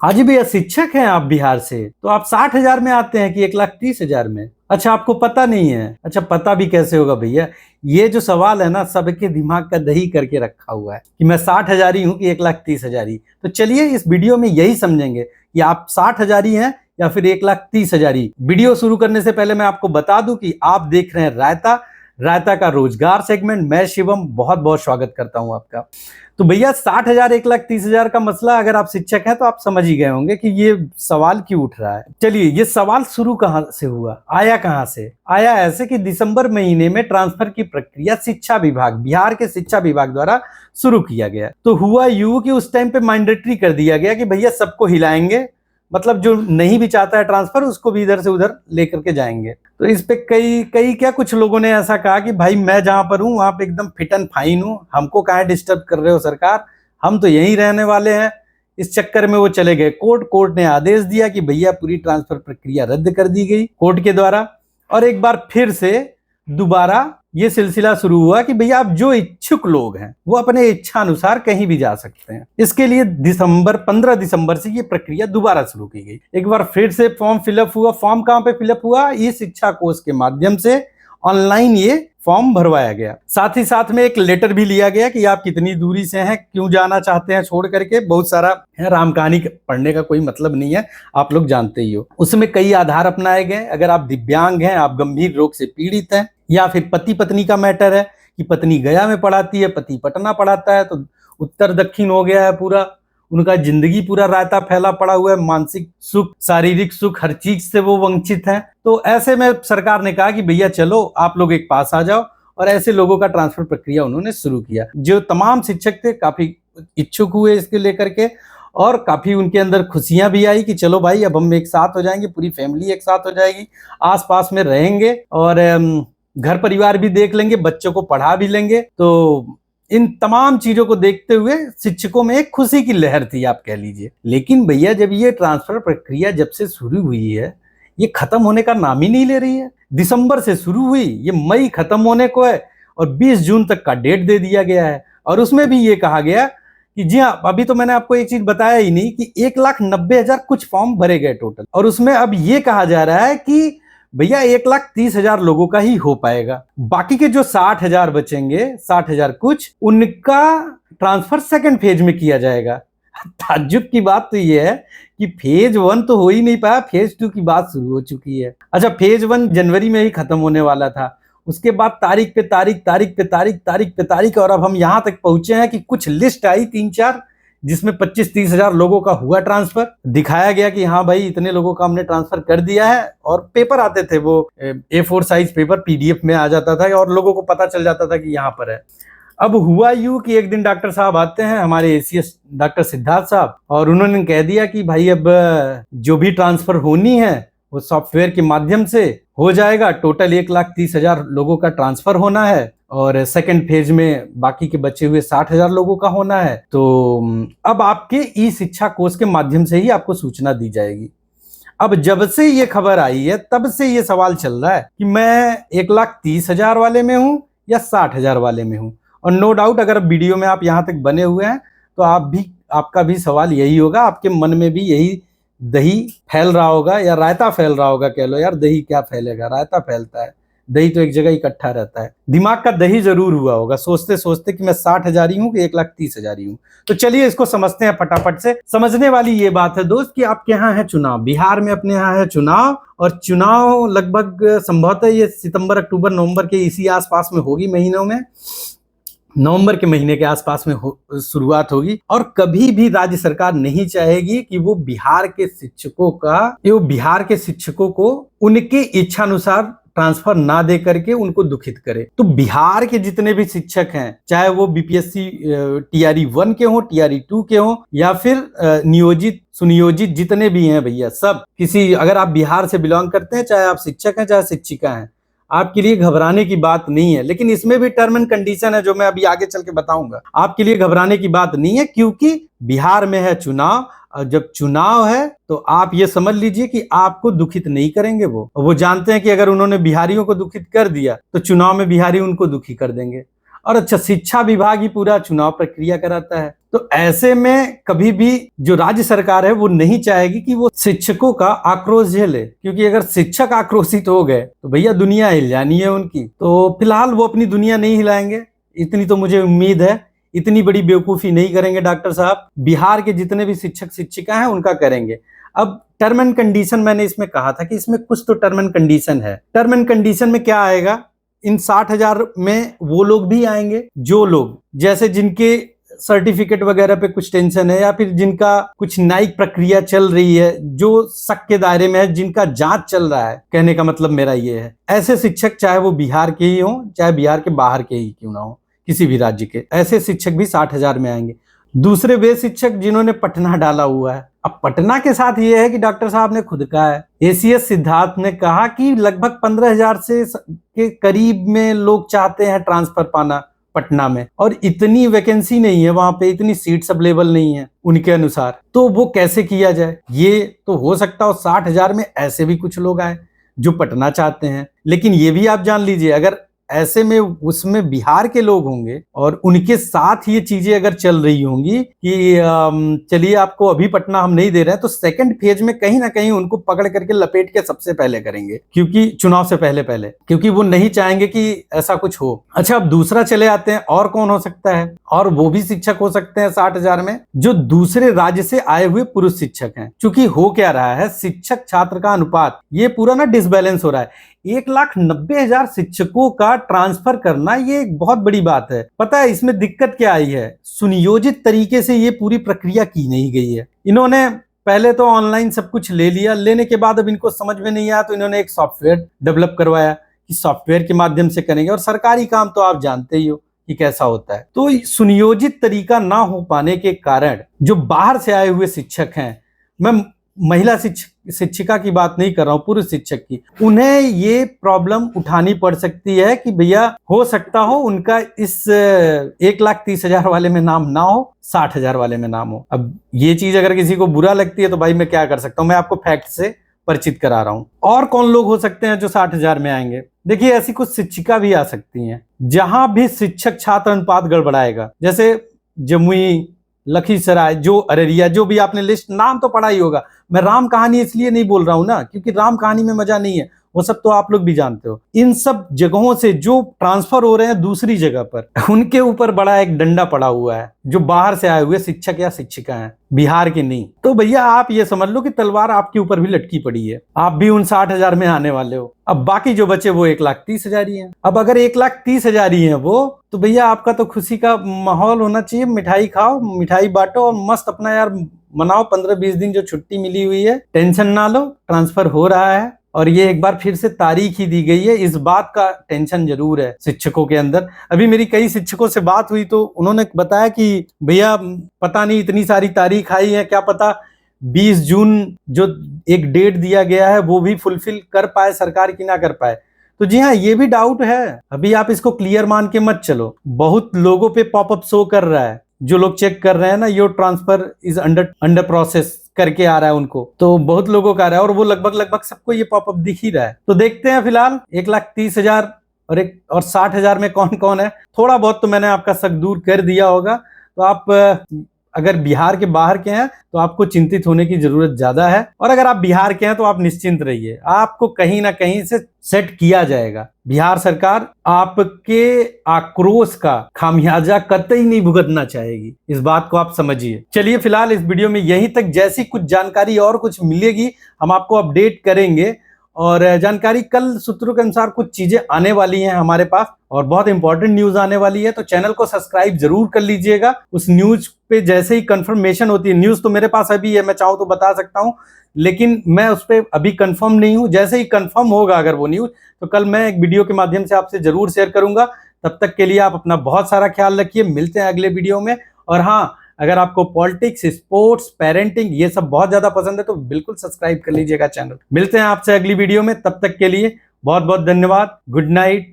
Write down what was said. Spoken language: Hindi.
हाँ जी भैया, शिक्षक हैं आप बिहार से, तो आप 60,000 में आते हैं कि 1,30,000 में? अच्छा, आपको पता नहीं है? अच्छा, पता भी कैसे होगा भैया। ये जो सवाल है ना, सबके दिमाग का दही करके रखा हुआ है कि मैं 60,000 ही हूँ कि 1,30,000 ही। तो चलिए इस वीडियो में यही समझेंगे कि आप 60,000 ही हैं या फिर 1,30,000 ही। वीडियो शुरू करने से पहले मैं आपको बता दूं कि आप देख रहे हैं रायता रायता का रोजगार सेगमेंट। मैं शिवम बहुत बहुत स्वागत करता हूं आपका। तो भैया 60,000 1,30,000 का मसला, अगर आप शिक्षक हैं तो आप समझ ही गए होंगे कि ये सवाल क्यों उठ रहा है। चलिए, ये सवाल शुरू कहां से हुआ, आया कहां से? आया ऐसे कि दिसंबर महीने में ट्रांसफर की प्रक्रिया शिक्षा विभाग, बिहार के शिक्षा विभाग द्वारा शुरू किया गया। तो हुआ यूं कि उस टाइम पे मैंडेटरी कर दिया गया कि भैया सबको हिलाएंगे, मतलब जो नहीं भी चाहता है ट्रांसफर उसको भी इधर से उधर लेकर के जाएंगे। तो इस पे कई कई क्या कुछ लोगों ने ऐसा कहा कि भाई मैं जहां पर हूं वहां पे एकदम फिट एंड फाइन हूं, हमको काहे डिस्टर्ब कर रहे हो सरकार, हम तो यहीं रहने वाले हैं। इस चक्कर में वो चले गए कोर्ट ने आदेश दिया कि भैया पूरी ट्रांसफर प्रक्रिया रद्द कर दी गई कोर्ट के द्वारा। और एक बार फिर से दोबारा ये सिलसिला शुरू हुआ कि भैया आप जो इच्छुक लोग हैं वो अपने इच्छा अनुसार कहीं भी जा सकते हैं। इसके लिए 15 दिसंबर से ये प्रक्रिया दोबारा शुरू की गई। एक बार फिर से फॉर्म फिलअप हुआ। फॉर्म कहां पे फिलअप हुआ? ई शिक्षा कोष के माध्यम से ऑनलाइन ये फॉर्म भरवाया गया। साथ ही साथ में एक लेटर भी लिया गया कि आप कितनी दूरी से हैं, क्यों जाना चाहते हैं छोड़ करके। बहुत सारा है, राम कहानी पढ़ने का कोई मतलब नहीं है, आप लोग जानते ही हो। उसमें कई आधार अपनाए गए। अगर आप दिव्यांग हैं, आप गंभीर रोग से पीड़ित हैं, या फिर पति पत्नी का मैटर है कि पत्नी गया में पढ़ाती है, पति पटना पढ़ाता है, तो उत्तर दक्षिण हो गया है पूरा, उनका जिंदगी पूरा रायता फैला पड़ा हुआ है, मानसिक सुख शारीरिक सुख हर चीज से वो वंचित हैं। तो ऐसे में सरकार ने कहा कि भैया चलो आप लोग एक पास आ जाओ, और ऐसे लोगों का ट्रांसफर प्रक्रिया उन्होंने शुरू किया। जो तमाम शिक्षक थे काफी इच्छुक हुए इसके लेकर के, और काफी उनके अंदर खुशियां भी आई कि चलो भाई अब हम एक साथ हो जाएंगे, पूरी फैमिली एक साथ हो जाएगी, आस पास में रहेंगे और घर परिवार भी देख लेंगे, बच्चों को पढ़ा भी लेंगे। तो इन तमाम चीजों को देखते हुए शिक्षकों में एक खुशी की लहर थी, आप कह लीजिए। लेकिन भैया जब ये ट्रांसफर प्रक्रिया जब से शुरू हुई है, ये खत्म होने का नाम ही नहीं ले रही है। दिसंबर से शुरू हुई, ये मई खत्म होने को है और 20 जून तक का डेट दे दिया गया है। और उसमें भी ये कहा गया कि जी हाँ, अभी तो मैंने आपको एक चीज बताया ही नहीं कि 1,90,000 कुछ फॉर्म भरे गए टोटल, और उसमें अब ये कहा जा रहा है कि भैया 1,30,000 लोगों का ही हो पाएगा। बाकी के जो 60,000 बचेंगे, 60,000 कुछ, उनका ट्रांसफर सेकंड फेज में किया जाएगा। ताज्जुब की बात तो ये है कि फेज 1 तो हो ही नहीं पाया, फेज 2 की बात शुरू हो चुकी है। अच्छा, फेज 1 जनवरी में ही खत्म होने वाला था, उसके बाद तारीख पे तारीख, तारीख पे तारीख, तारीख पे तारीख, और अब हम यहां तक पहुंचे हैं कि कुछ लिस्ट आई 3-4, जिसमें 25-30,000 लोगों का हुआ ट्रांसफर। दिखाया गया कि हाँ भाई इतने लोगों का हमने ट्रांसफर कर दिया है, और पेपर आते थे, वो A4 साइज पेपर PDF में आ जाता था और लोगों को पता चल जाता था कि यहाँ पर है। अब हुआ यूं कि एक दिन डॉक्टर साहब आते हैं, हमारे ACS डॉक्टर सिद्धार्थ साहब, और उन्होंने कह दिया कि भाई अब जो भी ट्रांसफर होनी है वो सॉफ्टवेयर के माध्यम से हो जाएगा। टोटल 1,30,000 लोगों का ट्रांसफर होना है, और सेकंड फेज में बाकी के बचे हुए 60,000 लोगों का होना है। तो अब आपके ई शिक्षा कोष के माध्यम से ही आपको सूचना दी जाएगी। अब जब से ये खबर आई है तब से ये सवाल चल रहा है कि मैं 1,30,000 वाले में हूं या 60,000 वाले में हूं। और नो डाउट अगर वीडियो में आप यहां तक बने हुए हैं तो आपका भी सवाल यही होगा, आपके मन में भी यही दही फैल रहा होगा, या रायता फैल रहा होगा। कह लो यार, दही क्या फैलेगा, रायता फैलता है, दही तो एक जगह इकट्ठा रहता है। दिमाग का दही जरूर हुआ होगा सोचते सोचते कि मैं 60,000 ही हूं कि 1,30,000 ही हूं। तो चलिए इसको समझते हैं फटाफट से। समझने वाली ये बात है दोस्त कि आपके यहाँ है चुनाव, बिहार में अपने यहाँ है चुनाव, और चुनाव लगभग संभवतः ये सितंबर अक्टूबर नवंबर के इसी आसपास में होगी, महीनों में, नवंबर के महीने के आसपास में शुरुआत होगी। और कभी भी राज्य सरकार नहीं चाहेगी कि वो बिहार के शिक्षकों को उनके इच्छानुसार ट्रांसफर ना दे करके उनको दुखित करे। तो बिहार के जितने भी शिक्षक हैं, चाहे वो BPSC TRE 1 के हों, TRE 2 के हों, या फिर नियोजित सुनियोजित जितने भी हैं भैया, सब अगर आप बिहार से बिलोंग करते हैं, चाहे आप शिक्षक हैं चाहे शिक्षिका हैं, आपके लिए घबराने की बात नहीं है। लेकिन इसमें भी टर्म एंड कंडीशन है जो मैं अभी आगे चल के बताऊंगा। आपके लिए घबराने की बात नहीं है, क्योंकि बिहार में है चुनाव, और जब चुनाव है तो आप ये समझ लीजिए कि आपको दुखित नहीं करेंगे। वो जानते हैं कि अगर उन्होंने बिहारियों को दुखित कर दिया तो चुनाव में बिहारी उनको दुखी कर देंगे। और अच्छा शिक्षा विभाग ही पूरा चुनाव प्रक्रिया कराता है। तो ऐसे में कभी भी जो राज्य सरकार है वो नहीं चाहेगी कि वो शिक्षकों का आक्रोश झेले, क्योंकि अगर शिक्षक आक्रोशित हो गए तो भैया दुनिया हिल जानी है उनकी। तो फिलहाल वो अपनी दुनिया नहीं हिलाएंगे, इतनी तो मुझे उम्मीद है। इतनी बड़ी बेवकूफी नहीं करेंगे डॉक्टर साहब। बिहार के जितने भी शिक्षक शिक्षिका हैं उनका करेंगे। अब टर्म एंड कंडीशन मैंने इसमें कहा था कि इसमें कुछ तो टर्म एंड कंडीशन है। टर्म एंड कंडीशन में क्या आएगा, इन 60,000 में वो लोग भी आएंगे जो लोग जैसे जिनके सर्टिफिकेट वगैरह पे कुछ टेंशन है, या फिर जिनका कुछ न्यायिक प्रक्रिया चल रही है, जो शक के दायरे में है, जिनका जांच चल रहा है। कहने का मतलब मेरा ये है, ऐसे शिक्षक चाहे वो बिहार के ही हों, चाहे बिहार के बाहर के ही क्यों ना हो, किसी भी राज्य के, ऐसे शिक्षक भी 60,000 में आएंगे। दूसरे वे शिक्षक जिन्होंने पटना डाला हुआ है। अब पटना के साथ ये है कि डॉक्टर साहब ने खुद कहा है, एसीएस सिद्धार्थ ने कहा कि लगभग 15,000 से के करीब में लोग चाहते हैं ट्रांसफर पाना पटना में, और इतनी वैकेंसी नहीं है वहां पे, इतनी सीट्स अवेलेबल नहीं है उनके अनुसार। तो वो कैसे किया जाए? ये तो हो सकता हो 60,000 में ऐसे भी कुछ लोग आए जो पटना चाहते हैं। लेकिन ये भी आप जान लीजिए, अगर ऐसे में उसमें बिहार के लोग होंगे और उनके साथ ये चीजें अगर चल रही होंगी कि चलिए आपको अभी पटना हम नहीं दे रहे हैं, तो सेकंड फेज में कहीं ना कहीं उनको पकड़ करके लपेट के सबसे पहले करेंगे, क्योंकि चुनाव से पहले पहले, क्योंकि वो नहीं चाहेंगे कि ऐसा कुछ हो। अच्छा, अब दूसरा चले आते हैं, और कौन हो सकता है? और वो भी शिक्षक हो सकते हैं 60,000 में जो दूसरे राज्य से आए हुए पुरुष शिक्षक हैं। क्योंकि हो क्या रहा है, शिक्षक छात्र का अनुपात ये पूरा ना डिसबैलेंस हो रहा है। 1,90,000 शिक्षकों का ट्रांसफर करना ये एक बहुत बड़ी बात है। पता है इसमें दिक्कत क्या आई है? सुनियोजित तरीके से ये पूरी प्रक्रिया की नहीं गई है। इन्होंने पहले तो ऑनलाइन सब कुछ ले लिया, लेने के बाद अब इनको समझ में नहीं आया तो इन्होंने एक सॉफ्टवेयर डेवलप करवाया कि सॉफ्टवेयर के माध्यम से करेंगे। और सरकारी काम तो आप जानते ही हो कि कैसा होता है। तो सुनियोजित तरीका ना हो पाने के कारण जो बाहर से आए हुए शिक्षक हैं, मैं महिला शिक्षिका की बात नहीं कर रहा हूं, पुरुष शिक्षक की, उन्हें ये प्रॉब्लम उठानी पड़ सकती है कि भैया हो सकता हो उनका इस 1,30,000 वाले में नाम ना हो, 60,000 वाले में नाम हो। अब ये चीज अगर किसी को बुरा लगती है तो भाई मैं क्या कर सकता हूं, मैं आपको फैक्ट से परिचित करा रहा हूं। और कौन लोग हो सकते हैं जो 60,000 में आएंगे? देखिए, ऐसी कुछ शिक्षिका भी आ सकती हैं जहां भी शिक्षक छात्र अनुपात गड़बड़ाएगा, जैसे जमुई, लखीसराय, जो अररिया, जो भी आपने लिस्ट नाम तो पढ़ा ही होगा। मैं राम कहानी इसलिए नहीं बोल रहा हूं ना, क्योंकि राम कहानी में मजा नहीं है, वो सब तो आप लोग भी जानते हो। इन सब जगहों से जो ट्रांसफर हो रहे हैं दूसरी जगह पर, उनके ऊपर बड़ा एक डंडा पड़ा हुआ है, जो बाहर से आए हुए शिक्षक या शिक्षिका हैं, बिहार के नहीं। तो भैया आप ये समझ लो कि तलवार आपके ऊपर भी लटकी पड़ी है, आप भी उन 60,000 में आने वाले हो। अब बाकी जो बचे वो 1,30,000 ही हैं। अब अगर 1,30,000 ही हैं वो, तो भैया आपका तो खुशी का माहौल होना चाहिए। मिठाई खाओ, मिठाई बांटो और मस्त अपना यार मनाओ। 15-20 दिन जो छुट्टी मिली हुई है, टेंशन ना लो, ट्रांसफर हो रहा है। और ये एक बार फिर से तारीख ही दी गई है, इस बात का टेंशन जरूर है शिक्षकों के अंदर। अभी मेरी कई शिक्षकों से बात हुई तो उन्होंने बताया कि भैया पता नहीं इतनी सारी तारीख आई है, क्या पता 20 जून जो एक डेट दिया गया है वो भी फुलफिल कर पाए सरकार की ना कर पाए। तो जी हाँ, ये भी डाउट है। अभी आप इसको क्लियर मान के मत चलो। बहुत लोगों पे पॉपअप शो कर रहा है, जो लोग चेक कर रहे हैं ना, your transfer is under process करके आ रहा है उनको, तो बहुत लोगों का आ रहा है और वो लगभग सबको ये पॉपअप दिख ही रहा है। तो देखते हैं फिलहाल 1,30,000 और 60,000 में कौन कौन है। थोड़ा बहुत तो मैंने आपका शक दूर कर दिया होगा। तो आप अगर बिहार के बाहर के हैं तो आपको चिंतित होने की जरूरत ज्यादा है, और अगर आप बिहार के हैं तो आप निश्चिंत रहिए, आपको कहीं ना कहीं से सेट किया जाएगा। बिहार सरकार आपके आक्रोश का खामियाजा कतई नहीं भुगतना चाहेगी, इस बात को आप समझिए। चलिए फिलहाल इस वीडियो में यहीं तक। जैसी कुछ जानकारी और कुछ मिलेगी हम आपको अपडेट करेंगे, और जानकारी कल सूत्रों के अनुसार कुछ चीजें आने वाली हैं हमारे पास, और बहुत इंपॉर्टेंट न्यूज आने वाली है। तो चैनल को सब्सक्राइब जरूर कर लीजिएगा। उस न्यूज पे जैसे ही कंफर्मेशन होती है, न्यूज तो मेरे पास अभी है, मैं चाहूँ तो बता सकता हूँ, लेकिन मैं उस पर अभी कंफर्म नहीं हूँ। जैसे ही कंफर्म होगा अगर वो न्यूज, तो कल मैं एक वीडियो के माध्यम से आपसे जरूर शेयर करूंगा। तब तक के लिए आप अपना बहुत सारा ख्याल रखिए। मिलते हैं अगले वीडियो में। और हाँ, अगर आपको पॉलिटिक्स, स्पोर्ट्स, पेरेंटिंग ये सब बहुत ज्यादा पसंद है तो बिल्कुल सब्सक्राइब कर लीजिएगा चैनल। मिलते हैं आपसे अगली वीडियो में, तब तक के लिए बहुत बहुत धन्यवाद। Good night.